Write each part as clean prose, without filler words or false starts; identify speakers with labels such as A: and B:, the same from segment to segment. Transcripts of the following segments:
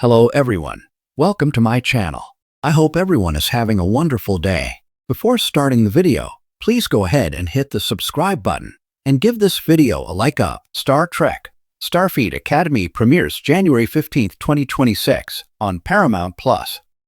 A: Hello everyone. Welcome to my channel. I hope everyone is having a wonderful day. Before starting the video, please go ahead and hit the subscribe button and give this video a like up. Star Trek Starfleet Academy premieres January 15, 2026 on Paramount+.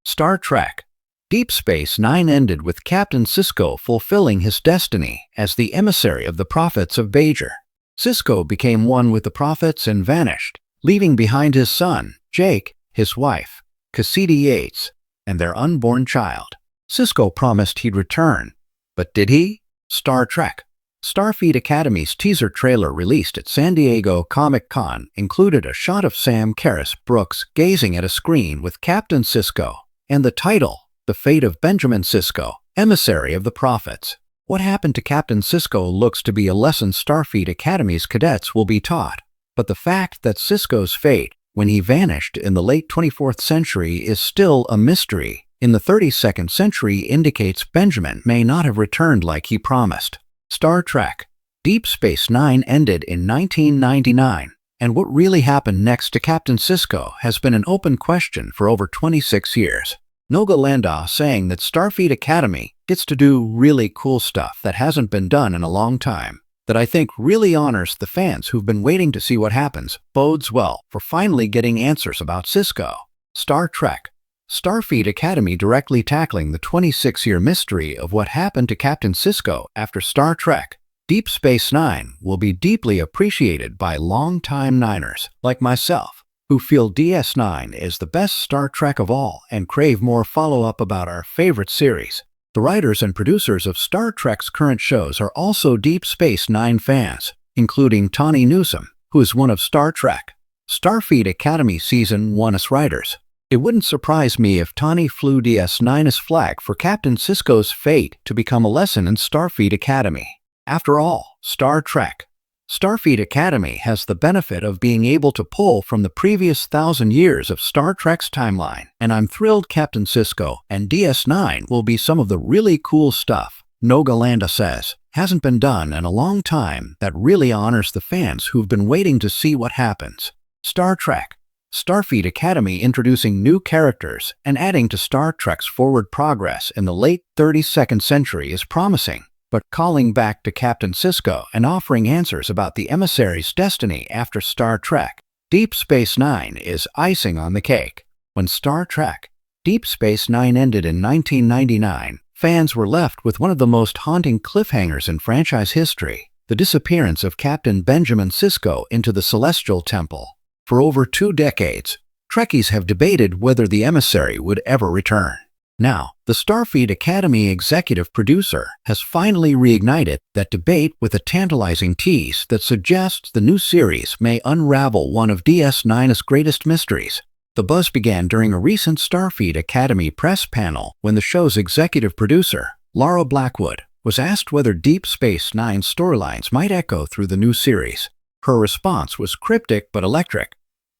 A: Star Trek Deep Space Nine ended with Captain Sisko fulfilling his destiny as the emissary of the prophets of Bajor. Sisko became one with the prophets and vanished, leaving behind his son, Jake, his wife, Cassidy Yates, and their unborn child. Sisko promised he'd return, but did he? Star Trek Starfleet Academy's teaser trailer released at San Diego Comic-Con included a shot of Sam Karras Brooks gazing at a screen with Captain Sisko and the title, The Fate of Benjamin Sisko, Emissary of the Prophets. What happened to Captain Sisko looks to be a lesson Starfleet Academy's cadets will be taught, but the fact that Sisko's fate when he vanished in the late 24th century is still a mystery in the 32nd century indicates Benjamin may not have returned like he promised. Star Trek Deep Space Nine ended in 1999, and what really happened next to Captain Sisko has been an open question for over 26 years. Noga Landau saying that Starfleet Academy gets to do really cool stuff that hasn't been done in a long time, that I think really honors the fans who've been waiting to see what happens, bodes well for finally getting answers about Sisko. Star Trek Starfleet Academy directly tackling the 26-year mystery of what happened to Captain Sisko after Star Trek Deep Space Nine will be deeply appreciated by longtime Niners like myself, who feel DS9 is the best Star Trek of all and crave more follow-up about our favorite series. The writers and producers of Star Trek's current shows are also Deep Space Nine fans, including Tawny Newsome, who is one of Star Trek Starfleet Academy Season 1's writers. It wouldn't surprise me if Tawny flew DS9's flag for Captain Sisko's fate to become a lesson in Starfleet Academy. After all, Star Trek Starfleet Academy has the benefit of being able to pull from the previous 1,000 years of Star Trek's timeline, and I'm thrilled Captain Sisko and DS9 will be some of the really cool stuff, Noga Landau says, hasn't been done in a long time that really honors the fans who've been waiting to see what happens. Star Trek Starfleet Academy introducing new characters and adding to Star Trek's forward progress in the late 32nd century is promising, but calling back to Captain Sisko and offering answers about the emissary's destiny after Star Trek Deep Space Nine is icing on the cake. When Star Trek Deep Space Nine ended in 1999, fans were left with one of the most haunting cliffhangers in franchise history, the disappearance of Captain Benjamin Sisko into the Celestial Temple. For over 2 decades, Trekkies have debated whether the emissary would ever return. Now, the Starfleet Academy executive producer has finally reignited that debate with a tantalizing tease that suggests the new series may unravel one of DS9's greatest mysteries. The buzz began during a recent Starfleet Academy press panel when the show's executive producer, Laura Blackwood, was asked whether Deep Space Nine's storylines might echo through the new series. Her response was cryptic but electric.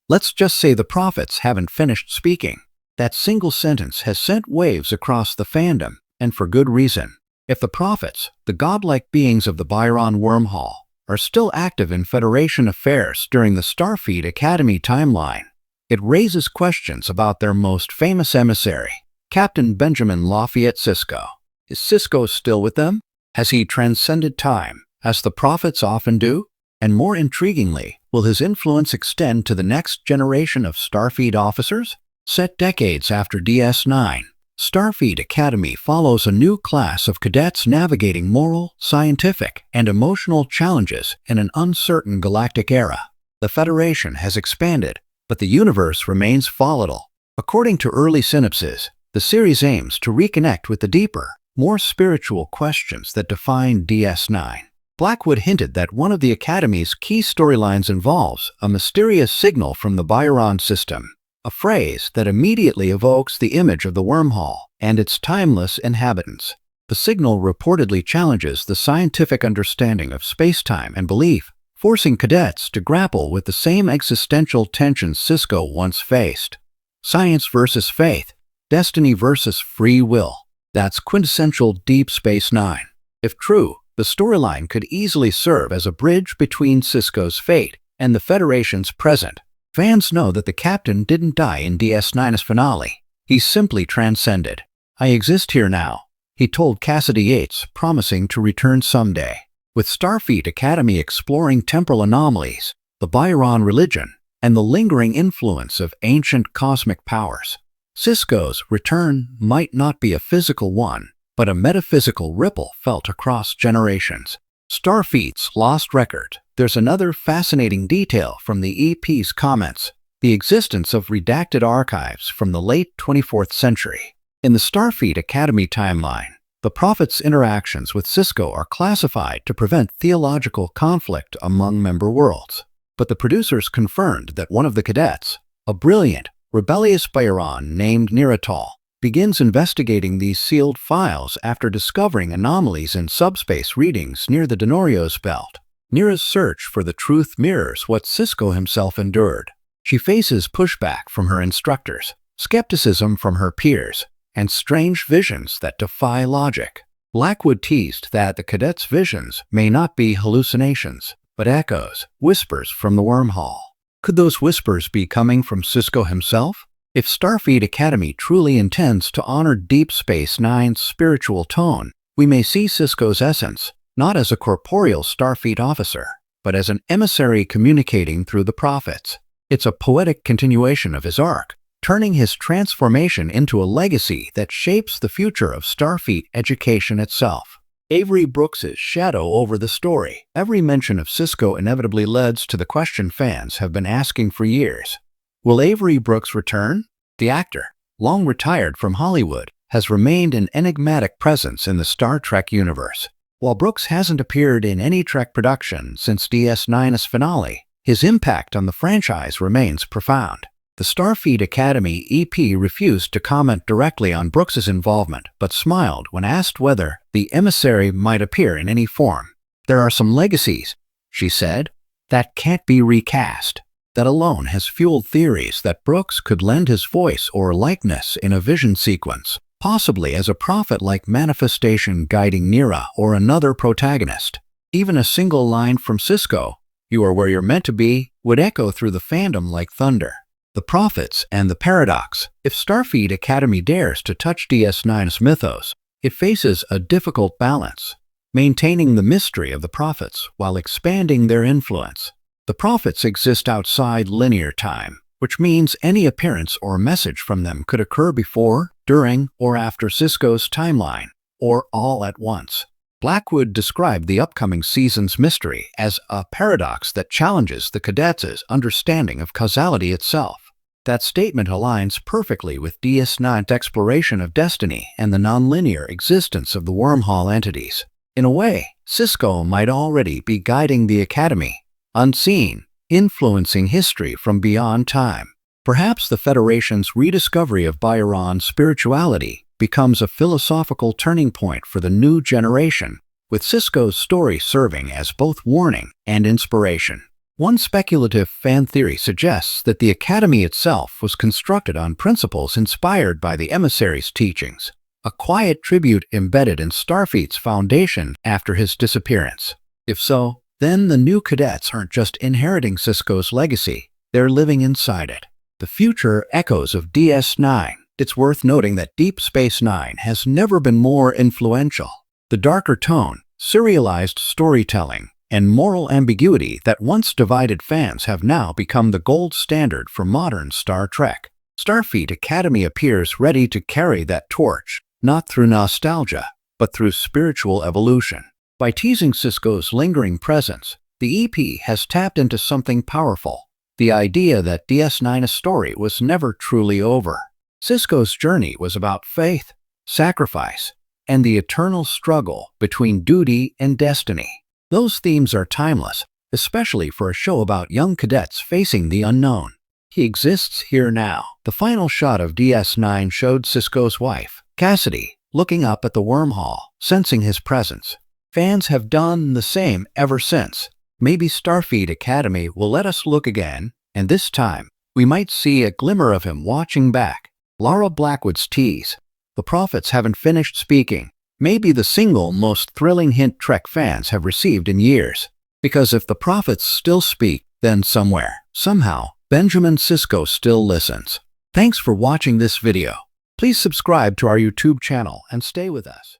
A: "Let's just say the prophets haven't finished speaking." That single sentence has sent waves across the fandom, and for good reason. If the prophets, the godlike beings of the Byron wormhole, are still active in Federation affairs during the Starfleet Academy timeline, it raises questions about their most famous emissary, Captain Benjamin Lafayette Sisko. Is Sisko still with them? Has he transcended time, as the prophets often do? And more intriguingly, will his influence extend to the next generation of Starfleet officers? Set decades after DS9, Starfleet Academy follows a new class of cadets navigating moral, scientific, and emotional challenges in an uncertain galactic era. The Federation has expanded, but the universe remains volatile. According to early synopses, the series aims to reconnect with the deeper, more spiritual questions that define DS9. Blackwood hinted that one of the Academy's key storylines involves a mysterious signal from the Byron system, a phrase that immediately evokes the image of the wormhole and its timeless inhabitants. The signal reportedly challenges the scientific understanding of space-time and belief, forcing cadets to grapple with the same existential tensions Sisko once faced. Science versus faith, destiny versus free will. That's quintessential Deep Space Nine. If true, the storyline could easily serve as a bridge between Sisko's fate and the Federation's present. Fans know that the captain didn't die in DS9's finale. He simply transcended. "I exist here now," he told Cassidy Yates, promising to return someday. With Starfleet Academy exploring temporal anomalies, the Byron religion, and the lingering influence of ancient cosmic powers, Sisko's return might not be a physical one, but a metaphysical ripple felt across generations. Starfleet's lost record. There's another fascinating detail from the EP's comments: the existence of redacted archives from the late 24th century. In the Starfleet Academy timeline, the Prophet's interactions with Sisko are classified to prevent theological conflict among member worlds. But the producers confirmed that one of the cadets, a brilliant, rebellious Byron named Niratal, begins investigating these sealed files after discovering anomalies in subspace readings near the Denorios belt. Nira's search for the truth mirrors what Sisko himself endured. She faces pushback from her instructors, skepticism from her peers, and strange visions that defy logic. Blackwood teased that the cadet's visions may not be hallucinations, but echoes, whispers from the wormhole. Could those whispers be coming from Sisko himself? If Starfleet Academy truly intends to honor Deep Space Nine's spiritual tone, we may see Sisko's essence, not as a corporeal Starfleet officer, but as an emissary communicating through the prophets. It's a poetic continuation of his arc, turning his transformation into a legacy that shapes the future of Starfleet education itself. Avery Brooks's shadow over the story. Every mention of Sisko inevitably leads to the question fans have been asking for years. Will Avery Brooks return? The actor, long retired from Hollywood, has remained an enigmatic presence in the Star Trek universe. While Brooks hasn't appeared in any Trek production since DS9's finale, his impact on the franchise remains profound. The Starfleet Academy EP refused to comment directly on Brooks's involvement, but smiled when asked whether the emissary might appear in any form. "There are some legacies," she said, "that can't be recast." That alone has fueled theories that Brooks could lend his voice or likeness in a vision sequence, possibly as a prophet-like manifestation guiding Nira or another protagonist. Even a single line from Sisko, "You are where you're meant to be," would echo through the fandom like thunder. The prophets and the paradox. If Starfleet Academy dares to touch DS9's mythos, it faces a difficult balance, maintaining the mystery of the prophets while expanding their influence. The prophets exist outside linear time, which means any appearance or message from them could occur before, during, or after Sisko's timeline, or all at once. Blackwood described the upcoming season's mystery as a paradox that challenges the cadets' understanding of causality itself. That statement aligns perfectly with DS9's exploration of destiny and the nonlinear existence of the wormhole entities. In a way, Sisko might already be guiding the Academy, unseen, influencing history from beyond time. Perhaps the Federation's rediscovery of Byron's spirituality becomes a philosophical turning point for the new generation, with Sisko's story serving as both warning and inspiration. One speculative fan theory suggests that the Academy itself was constructed on principles inspired by the emissary's teachings, a quiet tribute embedded in Starfleet's foundation after his disappearance. If so, then the new cadets aren't just inheriting Sisko's legacy, they're living inside it. The future echoes of DS9. It's worth noting that Deep Space Nine has never been more influential. The darker tone, serialized storytelling, and moral ambiguity that once divided fans have now become the gold standard for modern Star Trek. Starfleet Academy appears ready to carry that torch, not through nostalgia, but through spiritual evolution. By teasing Sisko's lingering presence, the EP has tapped into something powerful, the idea that DS9's story was never truly over. Sisko's journey was about faith, sacrifice, and the eternal struggle between duty and destiny. Those themes are timeless, especially for a show about young cadets facing the unknown. He exists here now. The final shot of DS9 showed Sisko's wife, Cassidy, looking up at the wormhole, sensing his presence. Fans have done the same ever since. Maybe Starfleet Academy will let us look again, and this time, we might see a glimmer of him watching back. Laura Blackwood's tease. The prophets haven't finished speaking. Maybe the single most thrilling hint Trek fans have received in years. Because if the prophets still speak, then somewhere, somehow, Benjamin Sisko still listens. Thanks for watching this video. Please subscribe to our YouTube channel and stay with us.